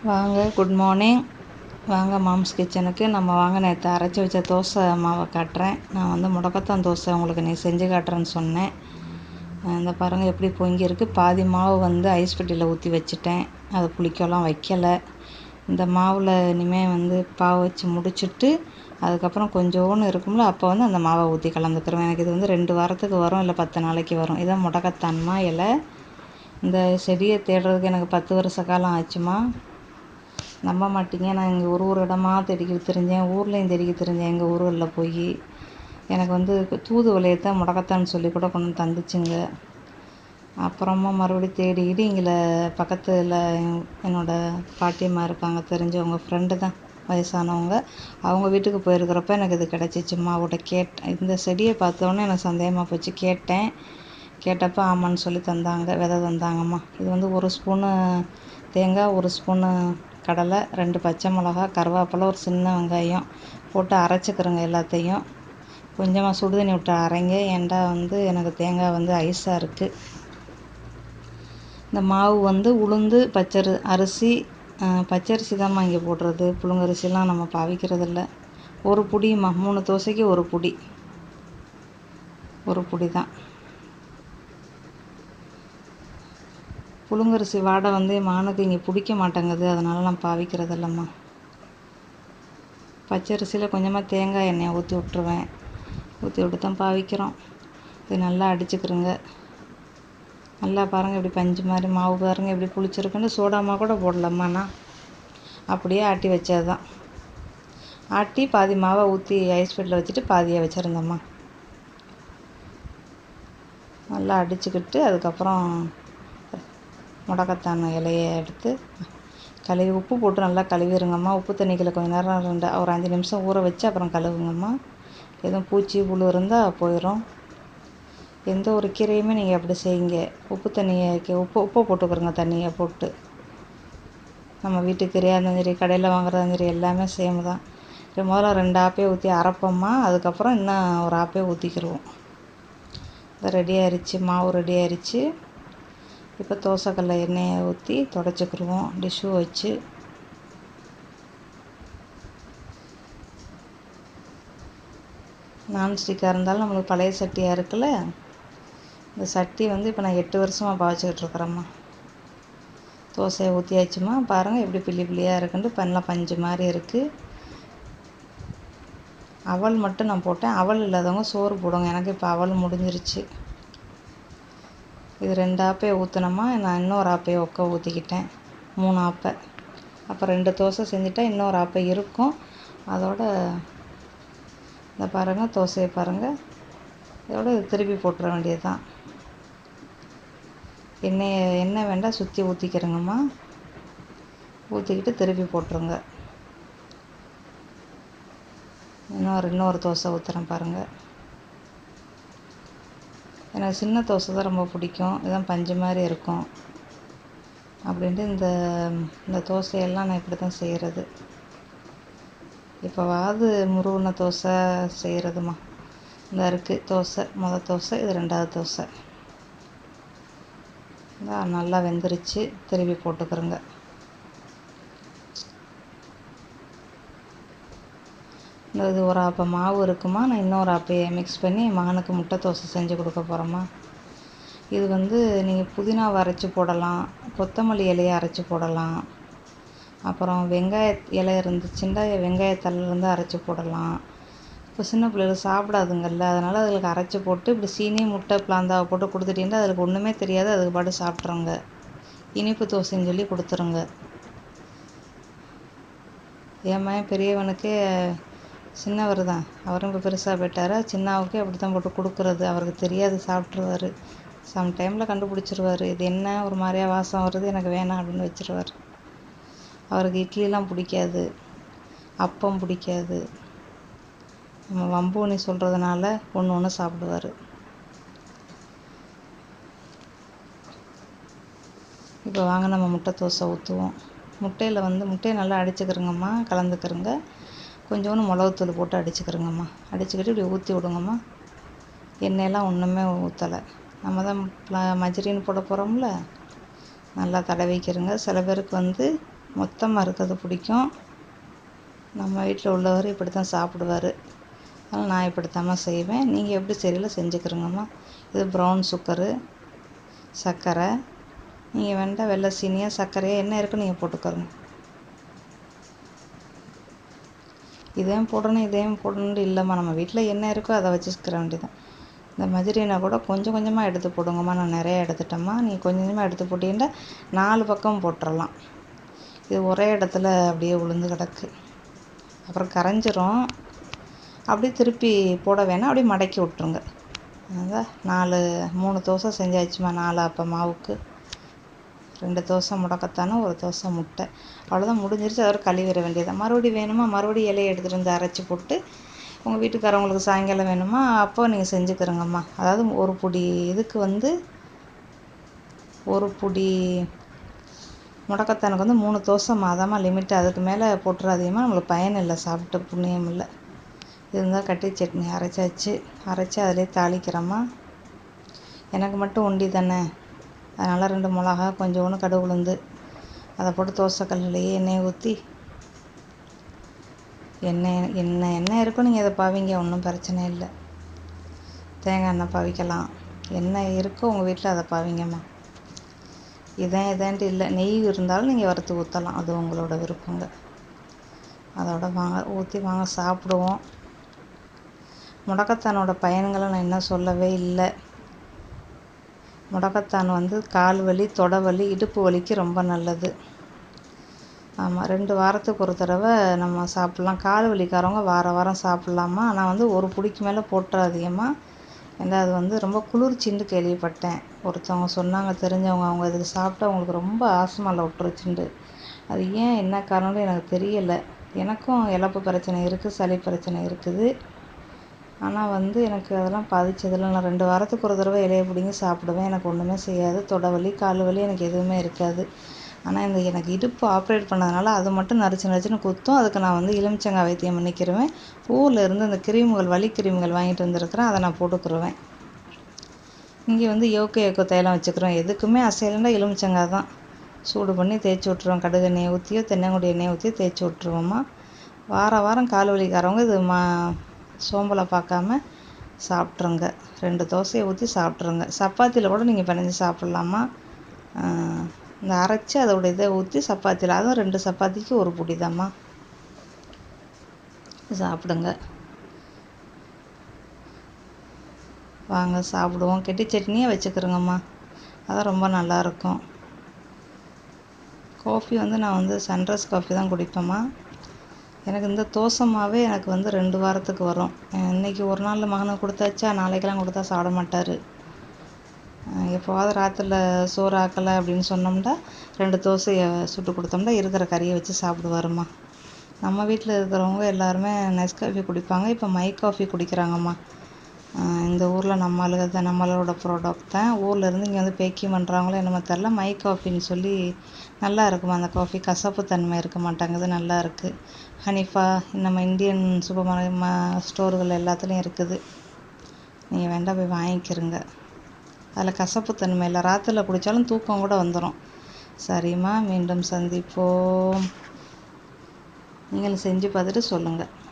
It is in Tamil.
வாங்க, குட் மார்னிங். வாங்க மாம்ஸ் கிச்சனுக்கு. நம்ம வாங்க நேற்று அரைச்சி வச்ச தோசை மாவை காட்டுறேன். நான் வந்து முடக்கத்தான் தோசை உங்களுக்கு நீ செஞ்சு காட்டுறேன்னு சொன்னேன். இந்த பாருங்கள் எப்படி பொங்கியிருக்கு. பாதி மாவு வந்து ஐஸ் பெட்டியில் ஊற்றி வச்சுட்டேன். அதை புளிக்கலாம் வைக்கலை. இந்த மாவில் இனிமேல் வந்து பாவு வச்சு முடிச்சுட்டு அதுக்கப்புறம் கொஞ்சோன்னு இருக்கும்ல, அப்போ வந்து அந்த மாவை ஊற்றி கலந்துக்கிறோம். எனக்கு இது வந்து 2 வாரத்துக்கு வரும், இல்லை 10 நாளைக்கு வரும். இதான் முடக்கத்தான்மா இலை. இந்த செடியை தேடுறதுக்கு எனக்கு 10 வருஷ காலம் ஆச்சுமா. நம்ப மாட்டீங்க, நான் இங்கே ஒரு இடமா தேடிக்கிட்டு தெரிஞ்சேன். ஊர்லேயும் தேடிக்கிட்டு தெரிஞ்சேன். எங்கள் ஊரில் போய் எனக்கு வந்து தூதுவளையத்தை முடக்கத்தான்னு சொல்லி கூட கொண்டு வந்து தந்துச்சுங்க. அப்புறமா மறுபடியும் தேடிக்கிட்டு இங்கே பக்கத்தில் என்னோடய பாட்டியம்மா இருக்காங்க, தெரிஞ்சவங்க ஃப்ரெண்டு தான், வயசானவங்க. அவங்க வீட்டுக்கு போயிருக்கிறப்ப எனக்கு இது கிடச்சிச்சும்மா. அவட்ட கேட்டேன், இந்த செடியை பார்த்தோன்னே எனக்கு சந்தேகமாக போச்சு. கேட்டப்போ ஆமான்னு சொல்லி தந்தாங்க, விதை தந்தாங்கம்மா. இது வந்து 1 ஸ்பூனு தேங்காய், 1 ஸ்பூனு கடலை, 2 பச்சை மிளகா, கருவேப்பிலை, ஒரு சின்ன வெங்காயம் போட்டு அரைச்சிக்கிறோங்க. எல்லாத்தையும் கொஞ்சமாக சுடுதண்ணி விட்டு அரைங்க. ஏன்டா வந்து எனக்கு தேங்காய் வந்து ஐஸாக இருக்குது. இந்த மாவு வந்து உளுந்து அரிசி பச்சரிசி தான்மா இங்கே போடுறது. புழுங்கரிசிலாம் நம்ம பாவிக்கிறதில்ல. ஒரு புடிம்மா, 3 தோசைக்கு ஒரு புடி தான். புழுங்கரிசி வாடை வந்து மானுக்கு இங்கே பிடிக்க மாட்டேங்குது, அதனால நான் பாவிக்கிறதில்லம்மா. பச்சரிசியில் கொஞ்சமாக தேங்காய் எண்ணெயை ஊற்றி விட்ருவேன். ஊற்றி விட்டு தான் பாவிக்கிறோம். இது நல்லா அடிச்சுக்கிறோங்க. நல்லா பாருங்கள், இப்படி பஞ்சு மாதிரி மாவு பாருங்கள் எப்படி புளிச்சிருக்குன்னு. சோடாமா கூட போடலம்மா, நான் அப்படியே ஆட்டி வச்சது தான். ஆட்டி பாதி மாவை ஊற்றி ஐஸ் பெட்டியில் வச்சுட்டு பாதியை வச்சுருந்தோம்மா. நல்லா அடிச்சுக்கிட்டு அதுக்கப்புறம் முடக்கத்தான் இலையை எடுத்து கழுவி உப்பு போட்டு நல்லா கழுவிடுங்கம்மா. உப்பு தண்ணிக்குள்ள கொஞ்சம் நேரம் ஒரு 5 நிமிஷம் ஊற வச்சு அப்புறம் கழுவுங்கம்மா. எதுவும் பூச்சி புழு இருந்தால் போயிடும். எந்த ஒரு கீரையுமே நீங்கள் அப்படி செய்யுங்க. உப்பை போட்டுக்கிறோங்க, தண்ணியை போட்டு. நம்ம வீட்டு கீரையாக இருந்தாலும் சரி, கடையில் வாங்குறதா இருந்தாலும் சரி, எல்லாமே சேம் தான். முதல்ல 2 ஆப்பையை ஊற்றி அரைப்போம்மா. அதுக்கப்புறம் இன்னும் ஒரு ஆப்பையை ஊற்றிக்கிடுவோம். இது ரெடி ஆயிடுச்சு, மாவு ரெடி ஆயிடுச்சு. இப்போ தோசைக்கல்ல எண்ணெயை ஊற்றி தொடச்சிக்கிடுவோம் டிஷ்ஷு வச்சு. நான்ஸ்டிக்காக இருந்தாலும் நம்மளுக்கு பழைய சட்டியாக இருக்குல்ல, இந்த சட்டி வந்து இப்போ நான் 8 வருஷமாக பாவிச்சுக்கிட்டு இருக்கிறேம்மா. தோசையை ஊற்றியாச்சுமா. பாருங்கள் எப்படி பிள்ளையாக இருக்குன்ட்டு. பண்ணலாம் பஞ்சு மாதிரி இருக்குது. அவல் மட்டும் நான் போட்டேன். அவல் இல்லாதவங்க சோறு போடுங்க. எனக்கு இப்போ அவல் முடிஞ்சிருச்சு. இது 2 ஆப்பையை ஊற்றினோமா. நான் இன்னொரு ஆப்பையை ஊற்றிக்கிட்டேன். 3 ஆப்பை. அப்போ 2 தோசை செஞ்சுட்டா இன்னொரு ஆப்பை இருக்கும். அதோட இந்த பாருங்கள், தோசையை பாருங்கள். இதோட திருப்பி போட்டுற வேண்டியது தான். எண்ணெய் வேண்டாம், சுற்றி ஊற்றிக்கிறேங்கம்மா. ஊற்றிக்கிட்டு திருப்பி போட்டுருங்க. இன்னொரு தோசை ஊற்றுறேன் பாருங்கள். எனக்கு சின்ன தோசை தான் ரொம்ப பிடிக்கும். இதுதான் பஞ்சு மாதிரி இருக்கும் அப்படின்ட்டு இந்த தோசையெல்லாம் நான் இப்படி தான் செய்கிறது. இப்போவாது முருகனை தோசை செய்கிறதுமா. இந்த இருக்குது தோசை, தோசை, இது 2வது தோசை. நல்லா வெந்துருச்சு. திருப்பி போட்டுக்கிறோங்க. இது ஒரு ஆப்பை மாவு இருக்குமா. நான் இன்னொரு ஆப்பையை மிக்ஸ் பண்ணி மகனுக்கு முட்டை தோசை செஞ்சு கொடுக்க போகிறோம்மா. இது வந்து நீங்கள் புதினாவை அரைச்சி போடலாம், கொத்தமல்லி இலையை அரைச்சி போடலாம், அப்புறம் வெங்காய இலை இருந்துச்சுன்னா வெங்காயத்தலேருந்து அரைச்சி போடலாம். இப்போ சின்ன பிள்ளைகள் சாப்பிடாதுங்கள்ல, அதனால் அதுக்கு அரைச்சி போட்டு இப்படி சீனி முட்டை பிளாந்தாவை போட்டு கொடுத்துட்டீங்கன்னா அதுக்கு ஒன்றுமே தெரியாது, அதுக்கு பாட்டு சாப்பிட்ருங்க. இனிப்பு தோசைன்னு சொல்லி கொடுத்துருங்க. ஏம்மா பெரியவனுக்கே சின்னவர் தான், அவரும் இப்போ பெருசாக போயிட்டார். சின்னவுக்கே அப்படி தான் போட்டு கொடுக்குறது. அவருக்கு தெரியாது, சாப்பிட்ருவார். சம்டைமில் கண்டுபிடிச்சிருவார். இது என்ன ஒரு மாதிரியாக வாசம் வருது, எனக்கு வேணாம் அப்படின்னு வச்சுருவார். அவருக்கு இட்லிலாம் பிடிக்காது, அப்பம் பிடிக்காது. நம்ம வம்புனி சொல்கிறதுனால ஒன்று சாப்பிடுவார். இப்போ வாங்க நம்ம முட்டை தோசை ஊற்றுவோம். முட்டையை நல்லா அடிச்சுக்கிறோங்கம்மா, கலந்துக்கிறோங்க. கொஞ்சோண்டு மிளகுத்தூள் போட்டு அடிச்சுக்கிறோங்கம்மா. அடிச்சுக்கிட்டு இப்படி ஊற்றி விடுங்கம்மா. எண்ணெயெல்லாம் ஒன்றுமே ஊற்றலை. நம்ம தான் மஜ்ரின்னு போட போகிறோம்ல, நல்லா தடவிக்கிறோங்க. சில பேருக்கு வந்து மொத்தமாக இருக்கிறது பிடிக்கும். நம்ம வீட்டில் உள்ளவர் இப்படி தான் சாப்பிடுவார். அதனால் நான் இப்படித்தாம்மா செய்வேன். நீங்கள் எப்படி செய்யல செஞ்சுக்கிறோங்கம்மா. இது ப்ரௌன் சுகரு, சர்க்கரை. நீங்கள் வேண்டாம் வெள்ளை சீனியாக சர்க்கரையாக என்ன இருக்குன்னு நீங்கள் போட்டுக்கோங்க. இதையும் போடணும்னு இல்லைம்மா. நம்ம வீட்டில் என்ன இருக்கோ அதை வச்சுக்கிற வேண்டியதான். இந்த மஜ்ரினா கூட கொஞ்சம் கொஞ்சமாக எடுத்து போடுங்கம்மா. நான் நிறையா எடுத்துட்டேம்மா. நீங்கள் கொஞ்சம் கொஞ்சமாக எடுத்து போட்டிங்கன்னா 4 பக்கம் போட்டுடலாம். இது ஒரே இடத்துல அப்படியே உளுந்து கிடக்கு, அப்புறம் கரைஞ்சிரும். அப்படியே திருப்பி போட வேணாம், அப்படியே மடக்கி விட்ருங்க. அதான் 3 தோசை செஞ்சாச்சுமா. 4 அப்போ மாவுக்கு 2 தோசை முடக்கத்தானே, 1 தோசை முட்டை. அவ்வளோதான், முடிஞ்சிருச்சு. அதோட கழுவிட வேண்டியதான். மறுபடியும் வேணுமா மறுபடியும் இலையை எடுத்துகிட்டு வந்து அரைச்சி போட்டு உங்கள் வீட்டுக்காரவங்களுக்கு சாயங்காலம் வேணுமா அப்போ நீங்கள் செஞ்சுக்கிறோங்கம்மா. அதாவது ஒரு பொடி இதுக்கு வந்து ஒரு பொடி முடக்கத்தானுக்கு வந்து 3 தோசைம்மா. அதாம்மா லிமிட்டு. அதுக்கு மேலே போட்டுறாதீங்கம்மா. நம்மளுக்கு பயன் இல்லை, சாப்பிட்டு புண்ணியம் இல்லை. இருந்தால் கட்டி சட்னி அரைச்சி அதிலே தாளிக்கிறோம்மா. எனக்கு மட்டும் ஒண்டி தானே, அதனால் 2 மிளகா கொஞ்சோண்டு கடுகு உளுந்து அதை போட்டு தோசைக்கல்லையே எண்ணெயை ஊற்றி எண்ணெய் இருக்கும். நீங்கள் அதை பாவிங்க, ஒன்றும் பிரச்சனை இல்லை. தேங்காய் எண்ணெய் பாவிக்கலாம், எண்ணெய் இருக்கோ உங்கள் வீட்டில் அதை பாவிங்கம்மா. இதான்ட்டு இல்லை, நெய் இருந்தாலும் நீங்கள் வறுத்து ஊற்றலாம், அது உங்களோட விருப்பங்க. அதோட ஊற்றி வாங்க சாப்பிடுவோம். முடக்கத்தானோட பயன்களை நான் இன்னும் சொல்லவே இல்லை. முடக்கத்தான் வந்து கால் வலி, தொடை வலி, இடுப்பு வலிக்கு ரொம்ப நல்லது. ஆமாம், 2 வாரத்துக்கு ஒரு தடவை நம்ம சாப்பிட்லாம். கால் வலிக்காரவங்க வாரம் சாப்பிட்லாமா. ஆனால் வந்து ஒரு பிடிக்கு மேலே போட்டுறாதீங்கம்மா. ஏன்னா அது வந்து ரொம்ப குளிர்ச்சின்னு கேள்விப்பட்டேன். ஒருத்தவங்க சொன்னாங்க, தெரிஞ்சவங்க. அவங்க இதுக்கு சாப்பிட்டு அவங்களுக்கு ரொம்ப ஆஸ்மாவில் விட்டுருச்சுண்டு. அது ஏன் என்ன காரணம்னு எனக்கு தெரியலை. எனக்கும் இழப்பு பிரச்சனை இருக்குது, சளி பிரச்சனை இருக்குது. ஆனால் வந்து எனக்கு அதெல்லாம் பாதிச்சதில்லை. நான் 2 வாரத்துக்கு ஒரு தடவை இலையை பிடிங்கி சாப்பிடுவேன். எனக்கு ஒன்றுமே செய்யாது. தொடை வலி, கால் வலி எனக்கு எதுவுமே இருக்காது. ஆனால் எனக்கு இடுப்பு ஆப்ரேட் பண்ணதுனால அது மட்டும் நரிச்சுன்னு குத்தும். அதுக்கு நான் வந்து எலுமிச்சங்காய் வைத்தியம் பண்ணிக்கிருவேன். ஊரில் இருந்து அந்த கிருமிகள், வலி கிருமிகள் வாங்கிட்டு வந்துருக்கிறேன், அதை நான் போட்டுக்கிருவேன். இங்கே வந்து யோக்க தைலம் வச்சுக்கிறோம். எதுக்குமே அசையலைன்னா எலுமிச்சங்காய் தான் சூடு பண்ணி தேய்ச்சி விட்ருவோம். கடுகு எண்ணெயை ஊற்றியோ தென்னங்குடி எண்ணெயை ஊற்றியோ தேய்ச்சி விட்ருவோம்மா. வாரம் கால் வலிக்காரவங்க இது சோம்பலை பார்க்காம சாப்பிட்ருங்க. 2 தோசையை ஊற்றி சாப்பிட்ருங்க. சப்பாத்தியில் கூட நீங்கள் பிணைஞ்சி சாப்பிட்லாமா. இந்த அரைச்சி அதோட இதை ஊற்றி சப்பாத்தியில், அதுவும் 2 சப்பாத்திக்கு ஒரு பொடி தாம்மா. சாப்பிடுங்க, வாங்க சாப்பிடுவோம். கெட்டி சட்னியே வச்சுக்கிறோங்கம்மா, அதான் ரொம்ப நல்லாயிருக்கும். காஃபி வந்து நான் வந்து சன்ரைஸ் காஃபி தான் குடிப்பேம்மா. எனக்கு இந்த தோசை மாவே எனக்கு வந்து 2 வாரத்துக்கு வரும். இன்றைக்கி ஒரு நாள் மகனுக்கு கொடுத்தாச்சா, நாளைக்கெல்லாம் கொடுத்தா சாப்பிட மாட்டார். எப்போவாவது ராத்திரில சோறு ஆக்கலை அப்படின்னு சொன்னோம்னா 2 தோசையை சுட்டு கொடுத்தோம்னா இருக்கிற கறியை வச்சு சாப்பிடுவாருமா. நம்ம வீட்டில் இருக்கிறவங்க எல்லாருமே நெஸ்காஃபி குடிப்பாங்க. இப்போ மை காஃபி குடிக்கிறாங்கம்மா. இந்த ஊரில் நம்மளோட ப்ராடக்ட் தான். ஊரில் இருந்து இங்கே வந்து பேக்கிங் பண்ணுறாங்களோ என்னமோ தெரில. மை காஃபின்னு சொல்லி நல்லா இருக்குமா. அந்த காஃபி கசப்பு தன்மை இருக்க மாட்டாங்குது, நல்லா இருக்குது. ஹனிஃபா நம்ம இந்தியன் சூப்பர் மார்க்கெட் ஸ்டோர்கள் எல்லாத்துலேயும் இருக்குது. நீங்கள் வேண்டாம் போய் வாங்கிக்கிறங்க. அதில் கசப்பு தன்மை இல்லை. ராத்திரில் குடித்தாலும் தூக்கம் கூட வந்துடும். சரிம்மா, மீண்டும் சந்திப்போம். நீங்களும் செஞ்சு பார்த்துட்டு சொல்லுங்கள்.